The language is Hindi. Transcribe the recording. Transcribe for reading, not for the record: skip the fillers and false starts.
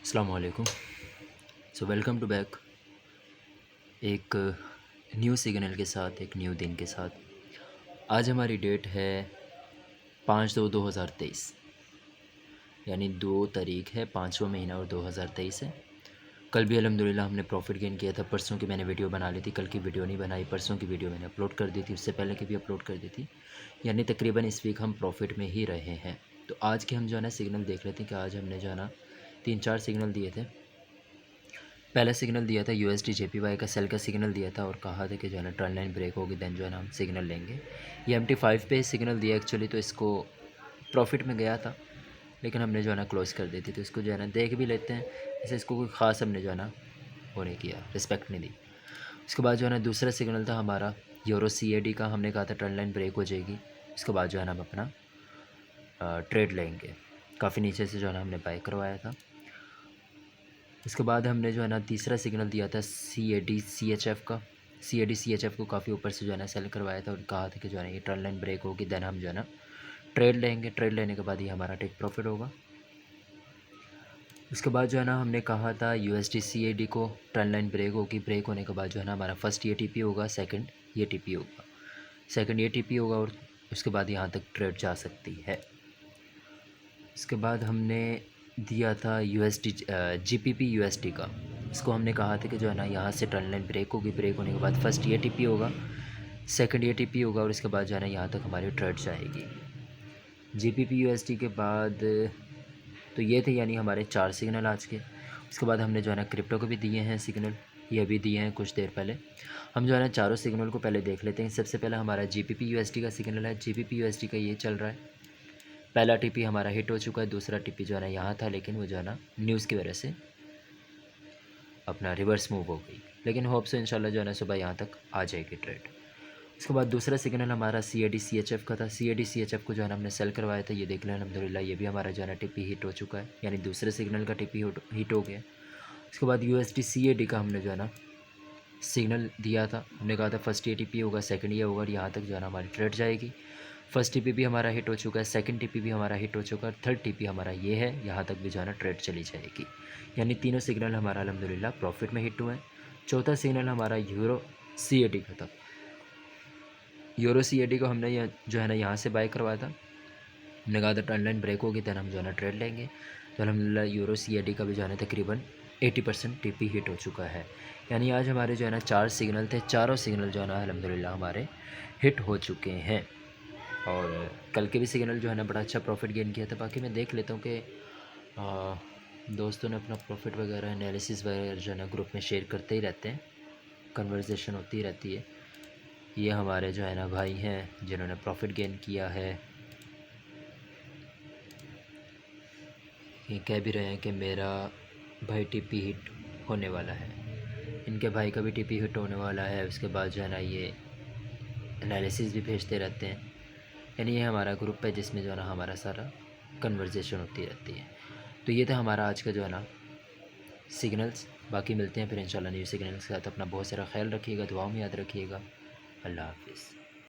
अस्सलाम वालेकुम। सो वेलकम टू बैक एक न्यू सिग्नल के साथ, एक न्यू दिन के साथ। आज हमारी डेट है 5/2/2023, यानी 2 तारीख है, 5वां महीना और 2023 है। कल भी अल्हम्दुलिल्लाह हमने प्रॉफिट गेन किया था। परसों की मैंने वीडियो बना ली थी, कल की वीडियो नहीं बनाई। परसों की वीडियो मैंने अपलोड कर दी थी, उससे पहले की भी अपलोड कर दी थी। यानी तकरीबन इस वीक हम प्रॉफिट में ही रहे हैं। तो आज के हम जो है ना सिग्नल देख लेते हैं कि आज हमने जो है ना 3-4 सिग्नल दिए थे। पहला सिग्नल दिया था USD JPY का सेल का सिग्नल दिया था और कहा था कि जो है ना ट्रेंड लाइन ब्रेक होगी, देन जो है ना हम सिग्नल लेंगे। ये MT5 पे सिग्नल दिया एक्चुअली, तो इसको प्रॉफिट में गया था, लेकिन हमने जो है ना क्लोज़ कर दी थी। तो इसको जो है ना देख भी लेते हैं। जैसे इसको कोई ख़ास हमने जो है ना वो नहीं किया, रिस्पेक्ट नहीं दी। उसके बाद जो है ना दूसरा सिग्नल था हमारा यूरो CAD का। हमने कहा था ट्रेंड लाइन ब्रेक हो जाएगी, उसके बाद जो है ना हम अपना ट्रेड लेंगे। काफ़ी नीचे से जो है ना हमने बाय करवाया था। इसके बाद हमने जो है ना तीसरा सिग्नल दिया था CAD CHF का। CAD CHF को काफ़ी ऊपर से जो है ना सेल करवाया था और कहा था कि जो है ना ये ट्रेंड लाइन ब्रेक होगी, देन हम जो है ना ट्रेड लेंगे। ट्रेड लेने के बाद ये हमारा टेक प्रॉफिट होगा। उसके बाद जो है ना हमने कहा था USD CAD को ट्रेंड लाइन ब्रेक होगी, ब्रेक होने के बाद जो है ना हमारा फर्स्ट ये TP होगा, सेकंड ये TP होगा, सेकंड ये TP होगा और उसके बाद यहाँ तक ट्रेड जा सकती है। इसके बाद हमने दिया था USD GBP USD का। इसको हमने कहा था कि जो है ना यहाँ से ट्रेंड लाइन ब्रेक होगी, ब्रेक होने के बाद फर्स्ट ये TP होगा, सेकंड ये TP होगा और इसके बाद जो है ना यहाँ तक हमारी ट्रेड जाएगी। GBP USD के बाद तो ये थे यानी हमारे 4 सिग्नल आज के। उसके बाद हमने जो है ना क्रिप्टो को भी दिए हैं सिग्नल, ये भी दिए हैं कुछ देर पहले। हम जो है ना चारों सिग्नल को पहले देख लेते हैं। सबसे पहले हमारा GBP USD का सिग्नल है। GBP USD का ये चल रहा है, पहला TP हमारा हिट हो चुका है, दूसरा TP जो है ना यहाँ था, लेकिन वो जो है ना न्यूज़ की वजह से अपना रिवर्स मूव हो गई। लेकिन होप से इंशाल्लाह जो है ना सुबह यहाँ तक आ जाएगी ट्रेड। उसके बाद दूसरा सिग्नल हमारा CAD CHF का था। CAD CHF को जो है ना हमने सेल करवाया था, ये देख लें अल्हम्दुलिल्लाह ये भी हमारा जो है ना TP हिट हो चुका है, यानी दूसरे सिग्नल का TP हिट हो गया। उसके बाद USD CAD का हमने जो है ना सिग्नल दिया था। हमने कहा था फर्स्ट ये TP होगा, सेकंड ये होगा और यहाँ तक जो है ना हमारी ट्रेड जाएगी। फर्स्ट TP भी हमारा हिट हो चुका है, सेकंड TP भी हमारा हिट हो चुका है, थर्ड TP हमारा ये है, यहाँ तक भी जो है ना ट्रेड चली जाएगी। यानी तीनों सिग्नल हमारा अल्हम्दुलिल्लाह प्रॉफिट में हिट हुए हैं। चौथा सिग्नल हमारा यूरो CAD का था। यूरो CAD को हमने जो है ना यहाँ से बाय करवाया था। हमने कहा था ट्रेंड लाइन ब्रेक होगी, देन हम जो है ना ट्रेड लेंगे। तो अल्हम्दुलिल्लाह यूरो CAD का भी जो है ना तकरीबन 80% TP हिट हो चुका है। यानी आज हमारे जो है ना 4 सिग्नल थे, चारों सिग्नल जो है ना अल्हम्दुलिल्लाह हमारे हिट हो चुके हैं। और कल के भी सिग्नल जो है ना बड़ा अच्छा प्रॉफिट गेन किया था। बाकी मैं देख लेता हूँ कि दोस्तों ने अपना प्रॉफिट वगैरह एनालिसिस वगैरह जो है ना ग्रुप में शेयर करते ही रहते हैं, कन्वर्सेशन होती ही रहती है। ये हमारे जो है ना भाई हैं जिन्होंने प्रॉफिट गेन किया है। ये कह भी रहे हैं कि मेरा भाई TP हिट होने वाला है, इनके भाई का भी TP हिट होने वाला है। उसके बाद जो है ना ये एनालिसिस भी भेजते रहते हैं। यानी ये हमारा ग्रुप है जिसमें जो है ना हमारा सारा कन्वर्सेशन होती रहती है। तो ये था हमारा आज का जो है ना सिग्नल्स। बाकी मिलते हैं फिर इंशाल्लाह न्यू सिग्नल्स के साथ। अपना बहुत सारा ख्याल रखिएगा, दुआओं में याद रखिएगा। अल्लाह हाफ़िज़।